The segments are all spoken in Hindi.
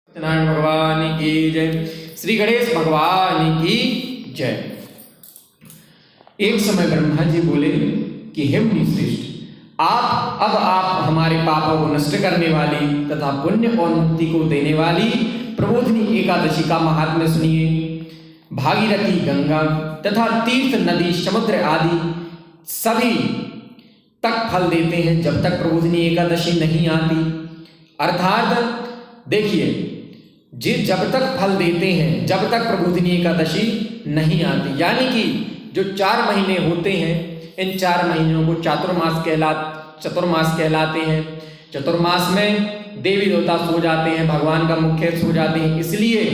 सत्यनारायण भगवान की जय। श्री गणेश भगवान की जय। एक समय ब्रह्मा जी बोले कि हे मुनि श्रेष्ठ, आप हमारे पापों को नष्ट करने वाली तथा पुण्य और मुक्ति को देने वाली प्रबोधिनी एकादशी का महात्म्य सुनिए। भागीरथी, गंगा तथा तीर्थ नदी, समुद्र आदि सभी तक फल देते हैं जब तक प्रबोधिनी एकादशी नहीं आती। अर्थात देखिए, जब तक फल देते हैं जब तक प्रबोधिनी एकादशी नहीं आती, यानी कि जो 4 महीने होते हैं, इन 4 महीनों को चतुर्मास कहलाते हैं। चतुर्मास में देवी देवता सो जाते हैं, भगवान का मुख्य सो जाते हैं। इसलिए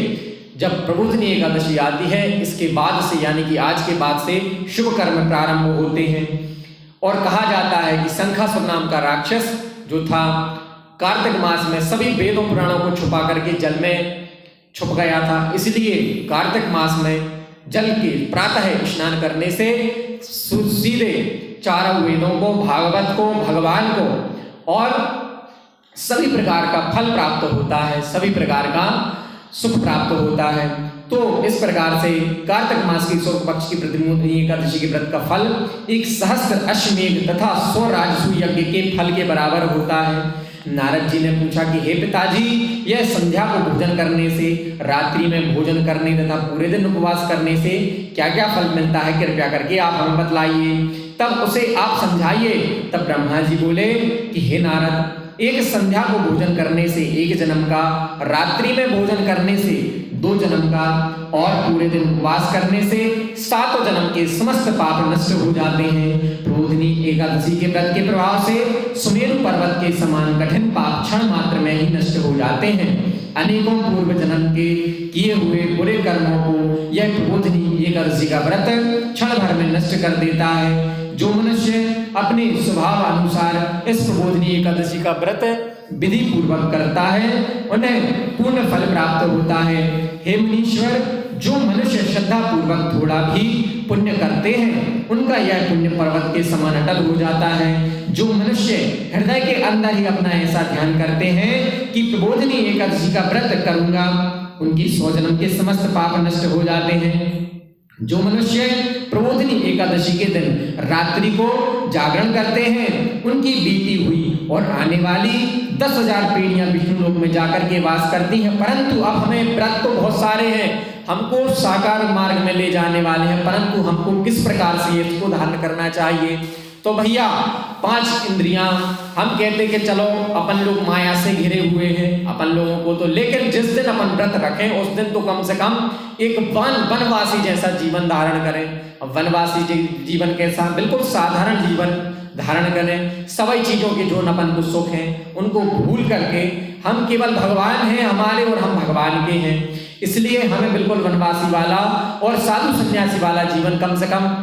जब प्रबोधिनी एकादशी आती है, इसके बाद से यानी कि आज के बाद से शुभ कर्म प्रारंभ होते हैं। और कहा जाता है कि शंखासुर नाम का राक्षस जो था, कार्तिक मास में सभी वेदों पुराणों को छुपा करके जल में छुप गया था। इसलिए कार्तिक मास में जल के प्रातः स्नान करने से सीधे चारों वेदों को, भागवत को, भगवान को और सभी प्रकार का फल प्राप्त होता है, सभी प्रकार का सुख प्राप्त होता है। तो इस प्रकार से कार्तिक मास की शुक्ल पक्ष की प्रबोधिनी एकादशी के व्रत का फल 1 सहस्त्र अश्वमेध तथा 100 राजसूय यज्ञ के फल के बराबर होता है। नारद जी ने पूछा कि हे पिताजी, यह संध्या को भोजन करने से, रात्रि में भोजन करने तथा पूरे दिन उपवास करने से क्या क्या फल मिलता है, कृपया करके आप हमें बतलाइए, तब उसे आप समझाइए। तब ब्रह्मा जी बोले कि हे नारद, एक संध्या को भोजन करने से 1 जन्म का, रात्रि में भोजन करने से 2 जन्म का और पूरे दिन उपवास करने से 7 जन्म के समस्त पाप नष्ट हो जाते हैं। प्रबोधिनी एकादशी के व्रत के प्रभाव से सुमेरु पर्वत के समान कठिन पाप क्षण मात्र में ही नष्ट हो जाते हैं। अनेकों पूर्व जन्म के किए हुए बुरे कर्मों को यह प्रबोधिनी एकादशी का व्रत क्षण भर में नष्ट कर देता है। जो मनुष्य अपने स्वभाव अनुसार इस प्रबोधिनी एकादशी का व्रत विधि पूर्वक करता है, उन्हें पूर्ण फल प्राप्त होता है। हे मुनीश्वर, जो मनुष्य श्रद्धा पूर्वक थोड़ा भी पुण्य करते हैं, उनका यह पुण्य पर्वत के समान अटल हो जाता है। जो मनुष्य हृदय के अंदर ही अपना ऐसा ध्यान करते हैं कि प्रबोधिनी एकादशी का व्रत करूंगा, उनकी 100 जन्म के समस्त पाप नष्ट हो जाते हैं। जो मनुष्य प्रबोधिनी एकादशी के दिन रात्रि को जागरण करते हैं, उनकी बीती हुई और आने वाली 10,000 पीढ़ियां विष्णु लोक में जाकर के वास करती हैं। परंतु अब हमें व्रत तो बहुत सारे हैं, हमको साकार मार्ग में ले जाने वाले हैं, परंतु हमको किस प्रकार से इसको धारण करना चाहिए। तो भैया 5 इंद्रियां, हम कहते कि चलो अपन लोग माया से घिरे हुए हैं अपन लोगों को तो, लेकिन जिस दिन अपन व्रत रखें उस दिन तो कम से कम एक वनवासी जैसा जीवन धारण करें। अब वनवासी जीवन कैसा? बिल्कुल साधारण जीवन धारण करें। सभी चीजों के जो अपन को सुख हैं उनको भूल करके हम केवल भगवान हैं हमारे और हम भगवान के हैं। इसलिए हमें बिल्कुल वनवासी वाला और साधु सन्यासी वाला जीवन कम से कम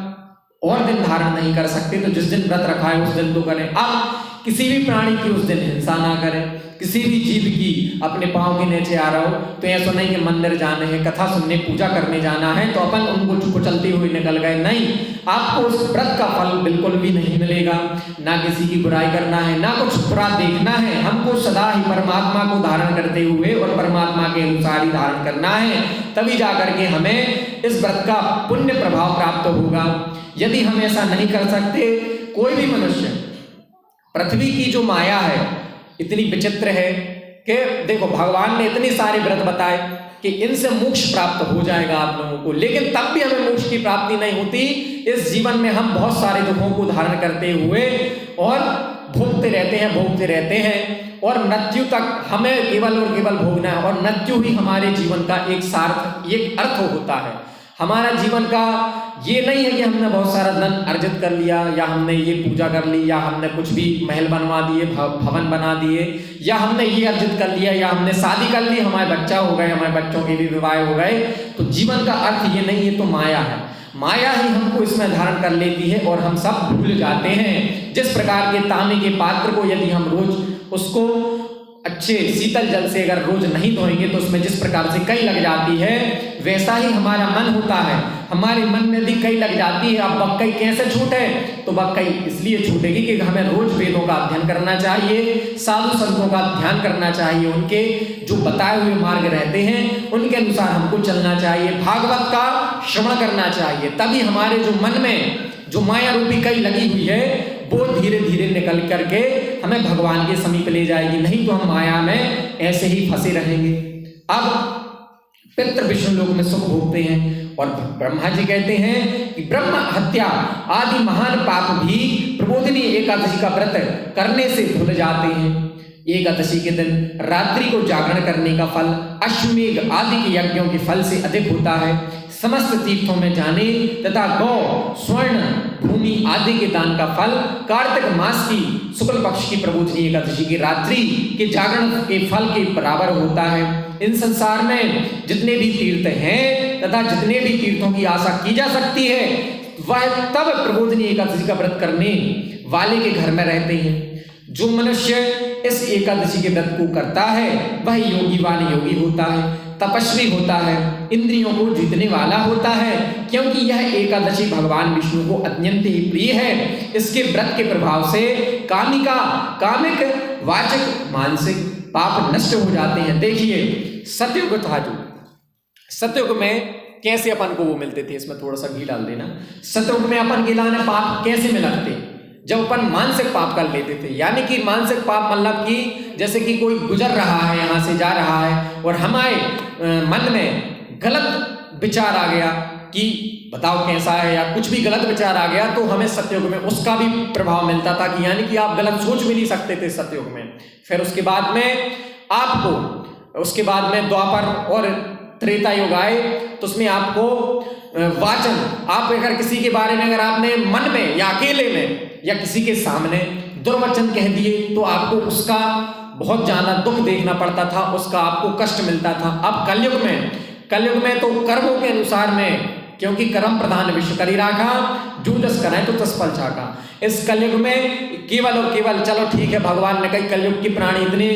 और दिन धारण नहीं कर सकते। तो जिस दिन व्रत रखा है उस दिन तो करें। अब किसी भी प्राणी की उस दिन हिंसा ना करें, किसी भी जीव की अपने पांव के नीचे आ रहा हो तो ऐसा नहीं कि मंदिर जाने हैं, कथा सुनने, पूजा करने जाना है तो अपन उनको चुप चलते हुए निकल गए। नहीं, आपको उस व्रत का फल बिल्कुल भी नहीं मिलेगा। ना किसी की बुराई करना है, ना कुछ बुरा देखना है। हमको सदा ही परमात्मा को धारण करते हुए और परमात्मा के अनुसार ही धारण करना है, तभी जाकर के हमें इस व्रत का पुण्य प्रभाव प्राप्त होगा। यदि हम ऐसा नहीं कर सकते, कोई भी मनुष्य, पृथ्वी की जो माया है इतनी विचित्र है कि देखो भगवान ने इतने सारे व्रत बताए कि इनसे मोक्ष प्राप्त हो जाएगा आप लोगों को, लेकिन तब भी हमें मोक्ष की प्राप्ति नहीं होती। इस जीवन में हम बहुत सारे दुखों को धारण करते हुए और भोगते रहते हैं और मृत्यु तक हमें केवल और केवल भोगना है। और मृत्यु ही हमारे जीवन का एक अर्थ होता है। हमारा जीवन का ये नहीं है कि हमने बहुत सारा धन अर्जित कर लिया, या हमने ये पूजा कर ली, या हमने कुछ भी महल बनवा दिए, भवन बना दिए, या हमने ये अर्जित कर लिया, या हमने शादी कर ली, हमारे बच्चा हो गए, हमारे बच्चों के भी विवाह हो गए। तो जीवन का अर्थ ये नहीं है, तो माया है। माया ही हमको इसमें धारण कर लेती है और हम सब भूल जाते हैं। जिस प्रकार के तांबे के पात्र को यदि हम रोज उसको अच्छे शीतल जल से अगर रोज नहीं धोएंगे तो उसमें जिस प्रकार से कई लग जाती है, वैसा ही हमारा मन होता है। हमारे मन में भी कई लग जाती है। अब बक्कई कैसे छूटे? तो बक्कई इसलिए छूटेगी कि हमें रोज वेदों का अध्ययन करना चाहिए, साधु संतों का ध्यान करना चाहिए, उनके जो बताए हुए मार्ग रहते हैं उनके अनुसार हमको चलना चाहिए, भागवत का श्रवण करना चाहिए। तभी हमारे जो मन में जो माया रूपी कई लगी हुई है वो धीरे धीरे निकल करके हमें भगवान के समीप ले जाएगी, नहीं तो हम माया में ऐसे ही फंसे रहेंगे। अब पितृ विष्णु लोक में सुख भोगते हैं और ब्रह्मा जी कहते हैं कि ब्रह्म हत्या आदि महान पाप भी प्रबोधिनी एकादशी का व्रत करने से धुल जाते हैं। एकादशी के दिन रात्रि को जागरण करने का फल अश्वमेघ आदि के यज्ञों के फल से अधिक होता है। समस्त तीर्थों में जाने तथा गौ, स्वर्ण, भूमि आदि के दान का फल कार्तिक मास की शुक्ल पक्ष की प्रबोधिनी एकादशी की रात्रि के जागरण के फल के बराबर होता है। इन संसार में जितने भी तीर्थ हैं तथा जितने भी तीर्थों की आशा की जा सकती है वह तब प्रबोधिनी एकादशी का व्रत करने वाले के घर में रहते हैं। जो मनुष्य इस एकादशी के व्रत को करता है वह योगीवान योगी होता है, तपस्वी होता है, इंद्रियों को जीतने वाला होता है, क्योंकि यह एकादशी भगवान विष्णु को अत्यंत ही प्रिय है। इसके व्रत के प्रभाव से कामिक, वाचिक, मानसिक पाप नष्ट हो जाते हैं। देखिए सतयुग था, जो सतयुग में कैसे अपन को वो मिलते थे, इसमें थोड़ा सा घी डाल देना। सतयुग में अपन गिलाने पाप कैसे मिलते? जब अपन मानसिक पाप कर लेते थे, यानी कि मानसिक पाप मतलब कि जैसे कि कोई गुजर रहा है, यहाँ से जा रहा है और हमारे मन में गलत विचार आ गया कि बताओ कैसा है, या कुछ भी गलत विचार आ गया तो हमें सतयुग में उसका भी प्रभाव मिलता था कि यानी कि आप गलत सोच भी नहीं सकते थे सतयुग में। फिर उसके बाद में द्वापर और त्रेता युग आए तो उसमें आपको वाचन, आप अगर किसी के बारे में अगर आपने मन में या अकेले में या किसी के सामने दुर्वचन कह दिए तो आपको उसका बहुत ज्यादा दुख देखना पड़ता था, उसका आपको कष्ट मिलता था। अब कलयुग में तो कर्मों के अनुसार में, क्योंकि कर्म प्रधान विश्व करी राखा, जो जस करें तो तस फल चाखा। इस कलयुग में केवल और केवल चलो ठीक है, भगवान ने कही कलयुग की प्राणी इतने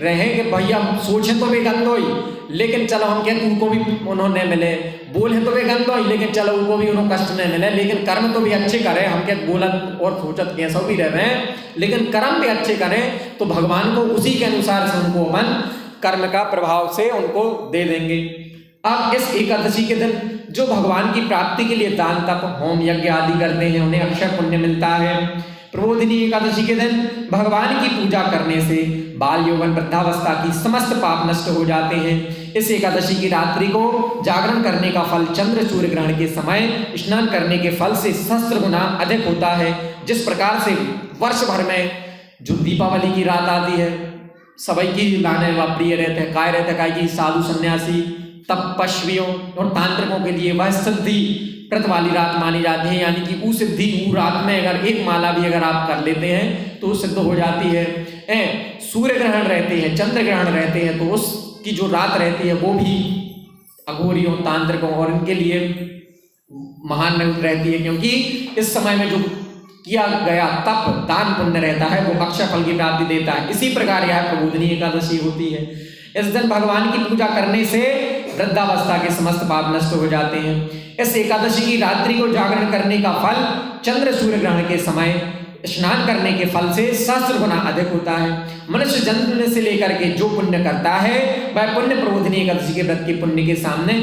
रहे कि भैया सोचे तो वे गंदोई, लेकिन चलो हम कहते उनको भी उन्होंने मिले, बोले तो वे गंदोई, लेकिन चलो उनको भी उन्होंने कष्ट नहीं मिले, लेकिन कर्म तो भी अच्छे करें। हम कहते बोलत और सोचत कैसा भी रह रहे हैं, लेकिन कर्म भी अच्छे करें तो भगवान को उसी के अनुसार से उनको अपन कर्म का प्रभाव से उनको दे देंगे। अब इस एकादशी के दिन जो भगवान की प्राप्ति के लिए दान, तप, होम, यज्ञ आदि करते हैं उन्हें अक्षय पुण्य मिलता है। प्रबोधिनी एकादशी के दिन भगवान की पूजा करने से बाल यौवन वृद्धावस्था की समस्त पाप नष्ट हो जाते हैं। इस एकादशी की रात्रि को जागरण करने का फल चंद्र सूर्य ग्रहण के समय स्नान करने के फल से सहस्त्र गुना अधिक होता है। जिस प्रकार से वर्ष भर में जो दीपावली की रात आती है सभी की लाने व प्रिय रहते हैं, काय रहते हैं कि साधु सन्यासी तपस्वियों और तांत्रिकों के लिए वह सिद्धि व्रत वाली रात मानी जाती है, यानी कि वो सिद्धि वो रात में अगर एक माला भी अगर आप कर लेते हैं तो सिद्ध हो जाती है। सूर्य ग्रहण रहते हैं, चंद्र ग्रहण रहते हैं, तो उसकी जो रात रहती है वो भी अघोरियों, तांत्रिकों और इनके लिए महान रहती है, क्योंकि इस समय में जो किया गया तप, दान, पुण्य रहता है वो अक्षय फल की प्राप्ति देता है। इसी प्रकार यह प्रबोधिनी एकादशी होती है। इस दिन भगवान की पूजा करने से वृद्धावस्था के समस्त पाप नष्ट हो जाते हैं। इस एकादशी की रात्रि को जागरण करने का फल चंद्र सूर्य ग्रहण के समय स्नान करने के फल से सहस्त्र गुना अधिक होता है। मनुष्य जन्म से लेकर के जो पुण्य करता है वह पुण्य प्रबोधिनी एकादशी के व्रत के पुण्य के सामने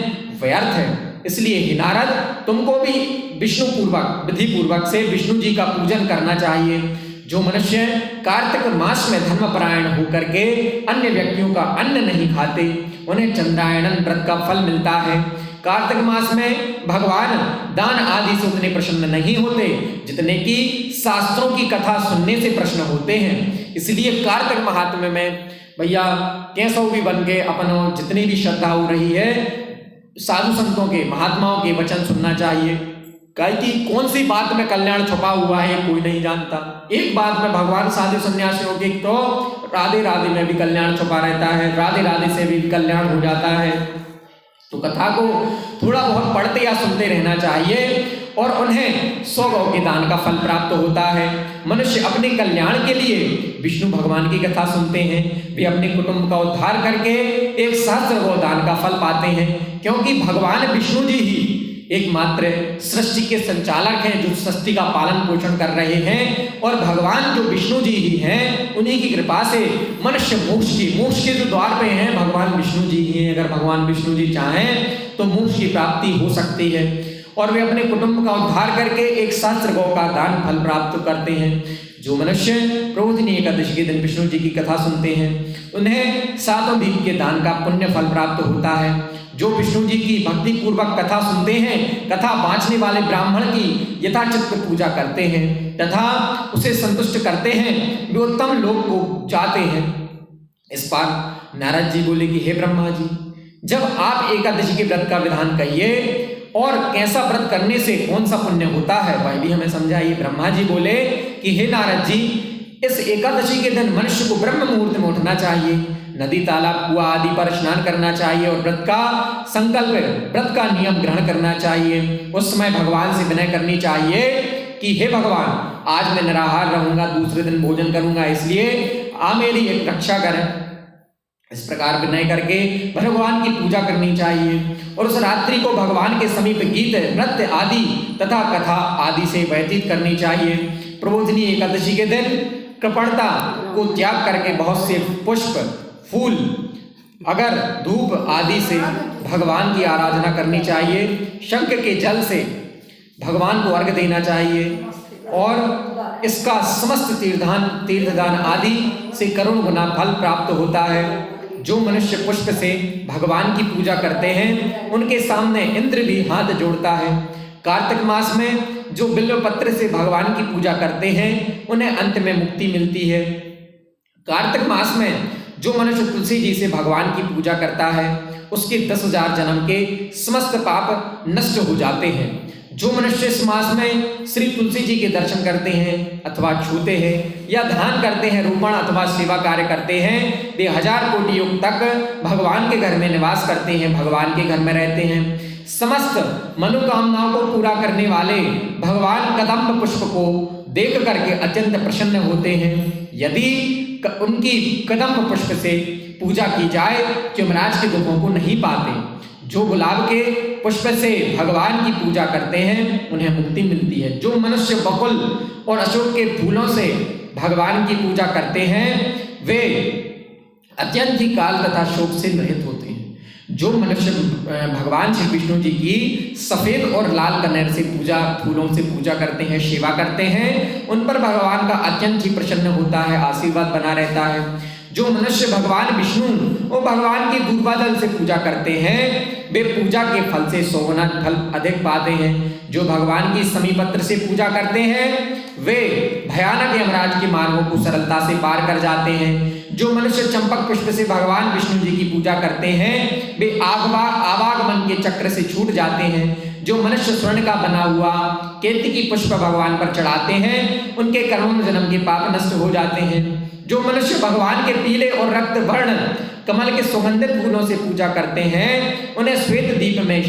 व्यर्थ है। इसलिए हे नारद, तुमको भी विष्णु पूर्वक, विधि पूर्वक से विष्णु जी का पूजन करना चाहिए। जो मनुष्य कार्तिक मास में धर्मपरायण होकर के अन्य व्यक्तियों का अन्न नहीं खाते उन्हें चंद्रायणन व्रत का फल मिलता है। कार्तिक मास में भगवान दान आदि से उतने प्रसन्न नहीं होते जितने कि शास्त्रों की कथा सुनने से प्रसन्न होते हैं। इसलिए कार्तिक महात्म्य में भैया कैसो भी बन के अपन जितनी भी श्रद्धा हो रही है साधु संतों के, महात्माओं के वचन सुनना चाहिए। कहे कि कौन सी बात में कल्याण छुपा हुआ है कोई नहीं जानता। एक बात में भगवान साधु सन्यासियों के तो राधे राधे में भी कल्याण छुपा रहता है, राधे राधे से भी कल्याण हो जाता है। तो कथा को थोड़ा बहुत पढ़ते या सुनते रहना चाहिए और उन्हें 100 गौ के दान का फल प्राप्त होता है। मनुष्य अपने कल्याण के लिए विष्णु भगवान की कथा सुनते हैं, वे अपने कुटुंब का उद्धार करके एक सहस्त्र गोदान का फल पाते हैं, क्योंकि भगवान विष्णु जी ही एकमात्र सृष्टि के संचालक हैं, जो सृष्टि का पालन पोषण कर रहे हैं। और भगवान जो विष्णु जी ही हैं, उन्हीं की कृपा से मनुष्य मोक्ष के जो द्वार पे हैं भगवान विष्णु जी ही हैं। अगर भगवान विष्णु जी चाहें तो मोक्ष की प्राप्ति हो सकती है। और वे अपने कुटुंब का उद्धार करके एक सहस्त्र गौ का दान फल प्राप्त करते हैं। जो मनुष्य प्रबोधिनी एकादशी के दिन विष्णु जी की कथा सुनते हैं, उन्हें 7 दीप के दान का पुण्य फल प्राप्त होता है। जो विष्णु जी की भक्ति पूर्वक कथा सुनते हैं, कथा बांचने वाले ब्राह्मण की यथाचित पूजा करते हैं तथा उसे संतुष्ट करते हैं, वे उत्तम लोक को जाते हैं। इस पर नारद जी बोले कि हे ब्रह्मा जी, जब आप एकादशी के व्रत का विधान कहिए और कैसा व्रत करने से कौन सा पुण्य होता है, वह भी हमें समझाइए। ब्रह्मा जी बोले कि हे नारद जी, इस एकादशी के दिन मनुष्य को ब्रह्म मुहूर्त में उठना चाहिए, नदी तालाब कुआं आदि पर स्नान करना चाहिए और व्रत का संकल्प, व्रत का नियम ग्रहण करना चाहिए। उस समय भगवान से विनय करनी चाहिए कि हे भगवान, आज मैं निराहार रहूंगा, दूसरे दिन भोजन करूंगा, इसलिए आप मेरी एक रक्षा करें। इस प्रकार विनय करके भगवान की पूजा करनी चाहिए और उस रात्रि को भगवान के समीप गीत, नृत्य आदि तथा कथा आदि से व्यतीत करनी चाहिए। प्रबोधिनी एकादशी के दिन कृपणता को त्याग करके बहुत से पुष्प, फूल, अगर धूप आदि से भगवान की आराधना करनी चाहिए। शंख के जल से भगवान को अर्घ्य देना चाहिए और इसका समस्त तीर्थदान आदि से करोड़ गुना फल प्राप्त होता है। जो मनुष्य पुष्प से भगवान की पूजा करते हैं, उनके सामने इंद्र भी हाथ जोड़ता है। कार्तिक मास में जो बिल्व पत्र से भगवान की पूजा करते हैं, उन्हें अंत में मुक्ति मिलती है। कार्तिक मास में जो मनुष्य तुलसी जी से भगवान की पूजा करता है, उसके 10,000 जन्म के समस्त पाप नष्ट हो जाते हैं। जो मनुष्य इस मास में श्री तुलसी जी के दर्शन करते हैं अथवा छूते हैं या ध्यान करते हैं, रोपण अथवा सेवा कार्य करते हैं, वे 1000 कोटि युग तक भगवान के घर में निवास करते हैं, भगवान के घर में रहते हैं। समस्त मनोकामनाओं को पूरा करने वाले भगवान कदम्ब पुष्प को देख करके अत्यंत प्रसन्न होते हैं। यदि उनकी कदम्ब पुष्प से पूजा की जाए तो यमराज के दुखों को नहीं पाते। जो गुलाब के पुष्प से भगवान की पूजा करते हैं, उन्हें मुक्ति मिलती है। जो मनुष्य बकुल और अशोक के फूलों से भगवान की पूजा करते हैं, वे अत्यंत ही काल तथा शोक से रहित होते हैं। जो मनुष्य भगवान श्री विष्णु जी की सफेद और लाल कनेर से पूजा, फूलों से पूजा करते हैं, सेवा करते हैं, उन पर भगवान का अत्यंत ही प्रसन्न होता है, आशीर्वाद बना रहता है। जो मनुष्य भगवान विष्णु और भगवान की दूर्वा जल से पूजा करते हैं, वे पूजा के फल से 100 गुना फल अधिक पाते हैं। जो भगवान की समीपत्र से पूजा करते हैं, वे भयानक यमराज के मार्गों को सरलता से पार कर जाते हैं। जो मनुष्य चंपक पुष्प से भगवान विष्णु जी की पूजा करते हैं, वे आवागमन के चक्र से छूट जाते हैं। जो मनुष्य स्वर्ण का बना हुआ केतकी पुष्प भगवान पर चढ़ाते हैं, उनके कर्म जन्म के पाप नष्ट हो जाते हैं। जो मनुष्य भगवान के पीले और रक्त वर्ण कमल के सुगंधित फूलों से पूजा करते हैं, उन्हें श्वेत दीप में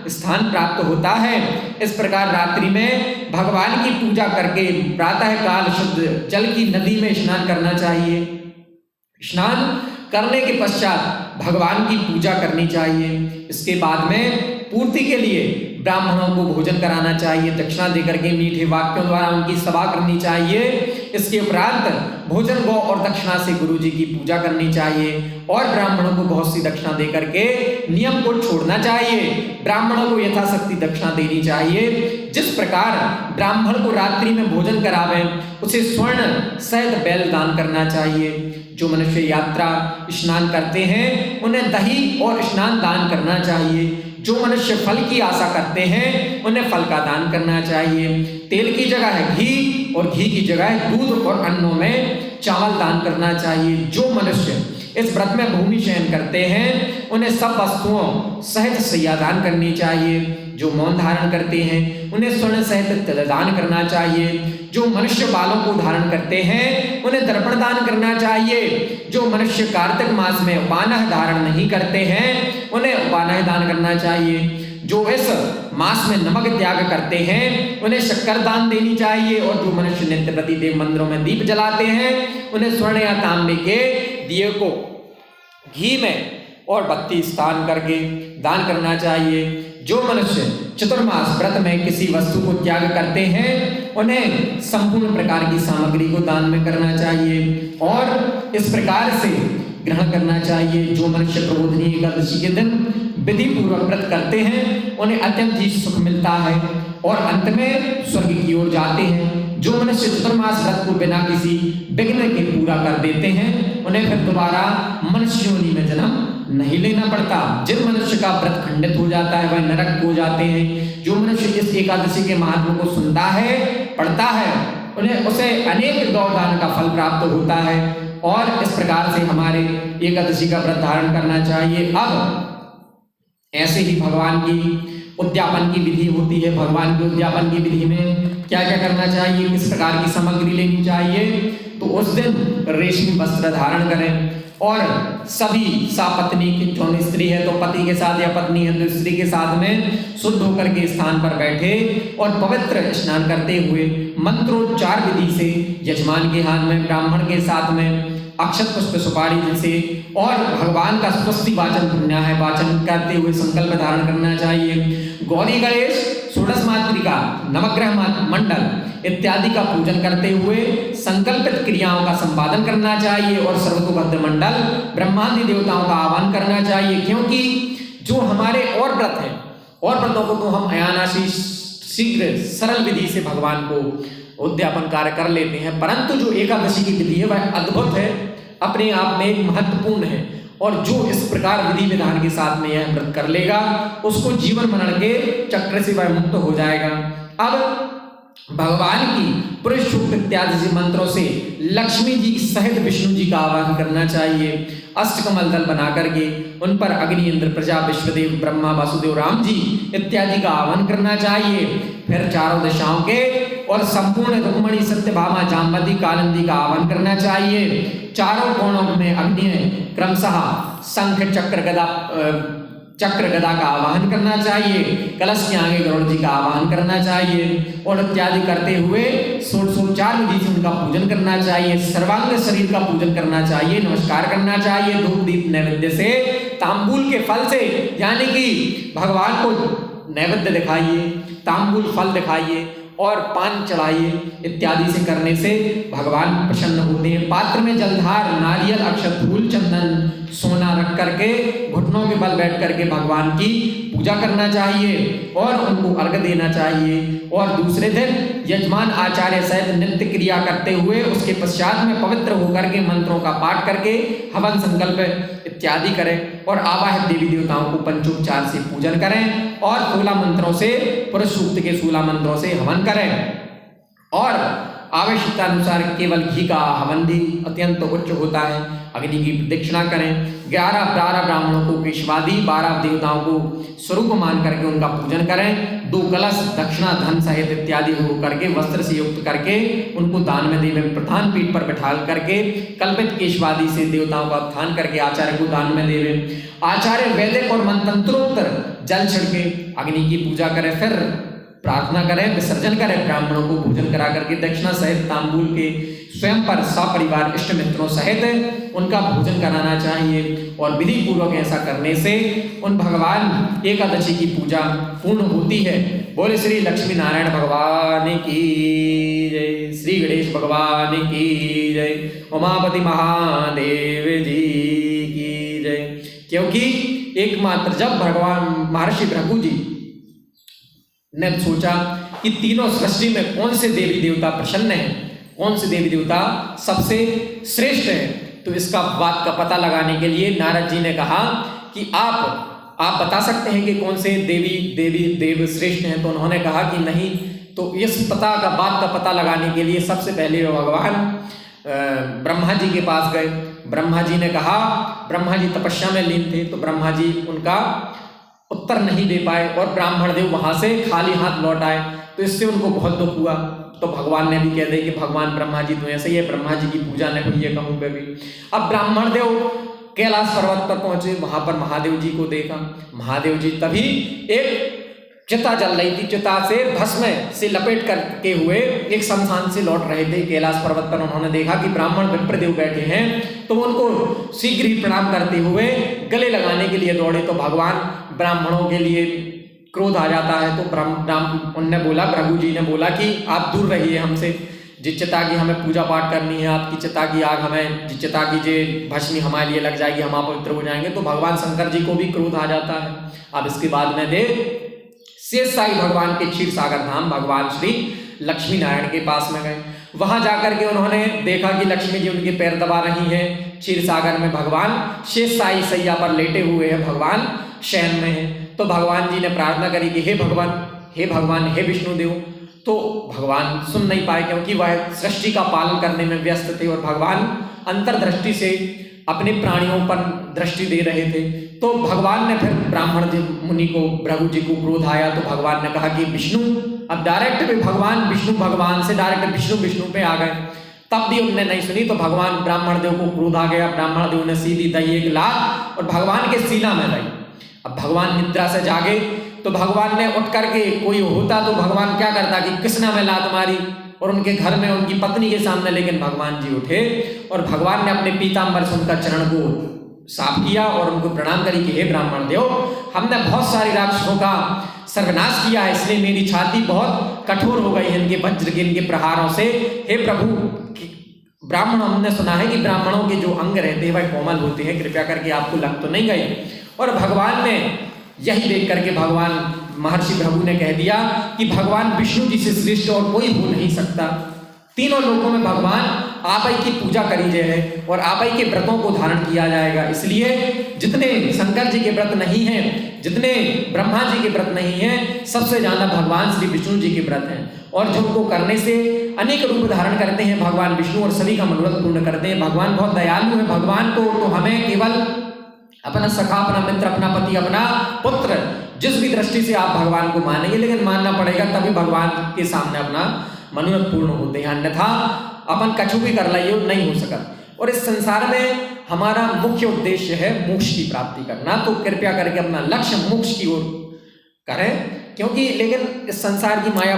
स्थान प्राप्त होता है। इस प्रकार रात्रि में भगवान की पूजा करके प्रातः काल शुद्ध जल की नदी में स्नान करना चाहिए। स्नान करने के पश्चात भगवान की पूजा करनी चाहिए। इसके बाद में पूर्ति के लिए ब्राह्मणों को भोजन कराना चाहिए, दक्षिणा देकर के मीठे वाक्यों द्वारा उनकी सभा करनी चाहिए। इसके उपरांत भोजन गौ और दक्षिणा से गुरु जी की पूजा करनी चाहिए और ब्राह्मणों को बहुत सी दक्षिणा देकर के नियम को छोड़ना चाहिए। ब्राह्मणों को यथाशक्ति दक्षिणा देनी चाहिए। जिस प्रकार ब्राह्मण को रात्रि में भोजन करावे, उसे स्वर्ण सहित बैल दान करना चाहिए। जो मनुष्य यात्रा स्नान करते हैं, उन्हें दही और स्नान दान करना चाहिए। जो मनुष्य फल की आशा करते हैं, उन्हें फल का दान करना चाहिए। तेल की जगह है घी और घी की जगह है दूध और अन्नों में चावल दान करना चाहिए। जो मनुष्य इस व्रत में भूमि शयन करते हैं, उन्हें सब वस्तुओं सहित शय्या दान करनी चाहिए। जो मौन धारण करते हैं, उन्हें स्वर्ण सहित तिल दान करना चाहिए। जो मनुष्य बालों को धारण करते हैं, उन्हें दर्पण दान करना चाहिए। जो मनुष्य कार्तिक मास में उपानह धारण नहीं करते हैं, उन्हें उपानह दान करना चाहिए। जो इस मास में नमक त्याग करते हैं उन्हें शक्कर दान देनी चाहिए, और जो मनुष्य नित्य प्रति देव मंदिरों में दीप जलाते हैं उन्हें स्वर्ण या तांबे के दिए को घी में और बत्ती स्नान करके दान करना चाहिए। जो मनुष्य चतुर्मास व्रत में किसी वस्तु को त्याग करते हैं उन्हें संपूर्ण प्रकार की सामग्री को दान में करना चाहिए और इस प्रकार से ग्रहण करना चाहिए। जो मनुष्य प्रबोधिनी एकादशी के दिन विधि पूर्वक व्रत करते हैं उन्हें अत्यंत ही सुख मिलता है और अंत में स्वर्ग की ओर जाते हैं। जो मनुष्य चतुर्मास व्रत को बिना किसी विघ्न के पूरा कर देते हैं उन्हें फिर दोबारा मनुष्य योनि में जन्म नहीं लेना पड़ता। जिन मनुष्य का व्रत खंडित हो जाता है वह नरक हो जाते हैं। जो मनुष्य इस एकादशी के महात्म को सुनता है, पढ़ता है, उन्हें उसे अनेक गौदान का फल प्राप्त होता है और इस प्रकार से हमारे एकादशी का व्रत धारण करना चाहिए। अब ऐसे ही भगवान की उद्यापन की विधि होती है। भगवान के उद्यापन की विधि में क्या क्या करना चाहिए, किस प्रकार की सामग्री लेनी चाहिए, तो उस दिन रेशमी वस्त्र धारण करें और सभी सापत्नी की जो स्त्री है तो पति के साथ या पत्नी है तो स्त्री के साथ में शुद्ध होकर के स्थान पर बैठे और पवित्र स्नान करते हुए मंत्रोच्चार विधि से यजमान के हाथ में, ब्राह्मण के साथ में अक्षत पुष्प सुपारी से और भगवान का स्वस्ति वाचन पुण्य है वाचन करते हुए संकल्प धारण करना चाहिए। गौरी गणेश षोडश मातृका नवग्रह मंडल इत्यादि का पूजन करते हुए संकल्पित क्रियाओं का संपादन करना चाहिए और सर्वतोभद्र मंडल ब्रह्मांडी देवताओं का आह्वान करना चाहिए। क्योंकि जो हमारे और व्रत है और व्रतों को तो हम अयानाशी शीघ्र सरल विधि से भगवान को उद्यापन कार्य कर लेते हैं, परंतु जो एकादशी की विधि है वह अद्भुत है, अपने आप में एक महत्वपूर्ण है और जो इस प्रकार विधि विधान के साथ में यह व्रत कर लेगा उसको जीवन मरण के चक्र से वह मुक्त हो जाएगा। अब भगवान की पुरुष सूक्त इत्यादि मंत्रों से लक्ष्मी जी सहित विष्णु जी का आह्वान करना चाहिए। अष्टकमल दल बना करके उन पर अग्नि, इंद्र, प्रजा, विश्वदेव, ब्रह्मा, वासुदेव, राम जी इत्यादि का आह्वान करना चाहिए। फिर चारों दिशाओं के और संपूर्ण रुक्मणी, सत्यभामा, जामवती, कालिंदी का आह्वान करना चाहिए। चारों कोणों में अग्नि क्रमशः शंख, चक्र गदा का आवाहन करना चाहिए। कलश के आगे गरुड़ जी का आवाहन करना चाहिए और इत्यादि करते हुए षोडशोपचार विधि से उनका पूजन करना चाहिए। सर्वांग शरीर का पूजन करना चाहिए, नमस्कार करना चाहिए। धूप दीप नैवेद्य से, तांबूल के फल से, यानी कि भगवान को नैवेद्य दिखाइए, तांबूल फल दिखाइए और पान चढ़ाइए इत्यादि से करने से भगवान प्रसन्न होते हैं। पात्र में जलधार, नारियल, अक्षत, फूल, चंदन, सोना रख करके घुटनों के बल बैठ करके भगवान की पूजा करना चाहिए और उनको अर्घ देना चाहिए। और दूसरे दिन यजमान आचार्य सहित नित्य क्रिया करते हुए उसके पश्चात में पवित्र होकर के मंत्रों का पाठ करके हवन संकल्प इत्यादि करें और आवाहित देवी देवताओं को पंचोपचार से पूजन करें और 16 मंत्रों से, पुरुष सूक्त के 16 मंत्रों से हवन करें और आवश्यकता अनुसार केवल घी का हवन भी अत्यंत उच्च होता है। अग्नि की प्रदक्षिणा करें। 11 ब्राह्मणों को केशवादी, 12 देवताओं को स्वरूप मान करके उनका पूजन करें। 2 कलश दक्षिणा धन सहित इत्यादि हो करके वस्त्र से युक्त करके उनको दान में देवें। प्रधान पीठ पर बैठा करके कल्पित केशवादी से देवताओं का उत्थान करके आचार्य को दान में देवें। आचार्य वैदिक और मंत्रोत्तर जल छिड़के अग्नि की पूजा करें, फिर प्रार्थना करें, विसर्जन करें। ब्राह्मणों को भोजन करा करके दक्षिणा सहित तांबूल के स्वयं पर सपरिवार इष्ट मित्रों सहित उनका भोजन कराना चाहिए और विधि पूर्वक ऐसा करने से उन भगवान एकादशी की पूजा पूर्ण होती है। बोले श्री लक्ष्मी नारायण भगवान की जय, श्री गणेश भगवान की जय, उमापति महादेव जी की जय। क्योंकि एकमात्र जब भगवान महर्षि भृगु जी ने सोचा कि तीनों सृष्टि में कौन से देवी देवता प्रसन्न हैं, कौन से देवी देवता सबसे श्रेष्ठ है, तो इसका बात का पता लगाने के लिए नारद जी ने कहा कि आप बता सकते हैं कि कौन से देव श्रेष्ठ हैं। तो उन्होंने कहा कि नहीं। तो इस बात का पता लगाने के लिए सबसे पहले भगवान ब्रह्मा जी के पास गए। ब्रह्मा जी ने कहा, ब्रह्मा जी तपस्या में लीन थे तो ब्रह्मा जी उनका उत्तर नहीं दे पाए और ब्राह्मण देव वहां से खाली हाथ लौट आए। तो इससे उनको बहुत दुख हुआ। तो भगवान ने भी कह दिया कि भगवान ब्रह्मा जी तो ऐसे ही है, ब्रह्मा जी की पूजा नहीं हुई है कहूँ पे भी। अब ब्राह्मण देव कैलाश पर्वत पर पहुंचे, वहां पर महादेव जी को देखा। महादेव जी तभी एक चिता जल रही थी, चिता से भस्म से लपेट करके हुए एक शमशान से लौट रहे थे। कैलाश पर्वत पर उन्होंने देखा कि ब्राह्मण विप्रदेव बैठे हैं, तो उनको शीघ्र ही प्रणाम करते हुए गले लगाने के लिए दौड़े। तो भगवान ब्राह्मणों के लिए क्रोध आ जाता है, तो उनने बोला, प्रभु जी ने बोला कि आप दूर रहिए हमसे, जिस चिता की हमें पूजा पाठ करनी है, आपकी चिता की आग हमें, जिस चिता की जे भस्मी हमारे लिए लग जाएगी, हम अपवित्र हो जाएंगे। तो भगवान शंकर जी को भी क्रोध आ जाता है। अब इसके बाद में देव शेष साई भगवान के क्षीर सागर धाम भगवान श्री लक्ष्मी नारायण के पास में गए। वहां जाकर के उन्होंने देखा कि लक्ष्मी जी उनके पैर दबा रही हैं। क्षीर सागर में भगवान शेष साई सैया पर लेटे हुए हैं, भगवान शयन में हैं। तो भगवान जी ने प्रार्थना करी कि हे भगवान, हे विष्णुदेव। तो भगवान सुन नहीं पाए, क्योंकि वह सृष्टि का पालन करने में व्यस्त थे और भगवान अंतर्दृष्टि से अपने प्राणियों पर दृष्टि दे रहे थे। तो भगवान ने फिर ब्राह्मण जी मुनि को, भृगु जी को क्रोध आया, तो भगवान ने कहा कि विष्णु, अब डायरेक्ट भी भगवान से डायरेक्ट विष्णु पे आ गए। तब भी उनने नहीं सुनी, तो भगवान ब्राह्मण देव को क्रोध आ गया। ब्राह्मण देव ने सीधी दही एक लात और भगवान के सीना में दी। अब भगवान निद्रा से जागे, तो भगवान ने उठ करके, कोई होता तो भगवान क्या करता कि कृष्णा में लात मारी और उनके घर में उनकी पत्नी के सामने, लेकिन भगवान जी उठे और भगवान ने अपने पीताम्बर से उनका चरण को साफ किया और उनको प्रणाम करी कि हे ब्राह्मण देव, हमने बहुत सारे राक्षसों का सर्वनाश किया है, इसलिए मेरी छाती बहुत कठोर हो गई है इनके वज्र के, इनके प्रहारों से। हे प्रभु, ब्राह्मण, हमने सुना है कि ब्राह्मणों के जो अंग रहते हैं वह कोमल होते हैं, कृपया करके आपको लग तो नहीं गए। और भगवान ने यही देख करके भगवान महर्षि भृगु ने कह दिया कि भगवान विष्णु जी से श्रेष्ठ और कोई हो नहीं सकता। तीनों लोकों में भगवान आप ही की पूजा करी जाए और आप ही के व्रतों को धारण किया जाएगा। इसलिए जितने शंकर जी के व्रत नहीं हैं, जितने ब्रह्मा जी के व्रत नहीं हैं, सबसे ज्यादा भगवान श्री विष्णु जी के व्रत हैं, और जिनको करने से अनेक रूप धारण करते हैं भगवान विष्णु और सभी का मनोरथ पूर्ण करते हैं। भगवान बहुत दयालु है। भगवान को तो हमें केवल अपना सखा, अपना मित्र, अपना पति, अपना पुत्र, जिस भी दृष्टि से आप भगवान को मानेंगे, लेकिन मानना पड़ेगा, तभी भगवान के सामने अपना मनोरथ पूर्ण होते हैं, अन्यथा अपन कछु भी कर लियो नहीं हो सका। और इस संसार में हमारा मुख्य उद्देश्य है मोक्ष की प्राप्ति करना, तो कृपया करके अपना लक्ष्य मोक्ष की ओर करें, क्योंकि लेकिन इस संसार की माया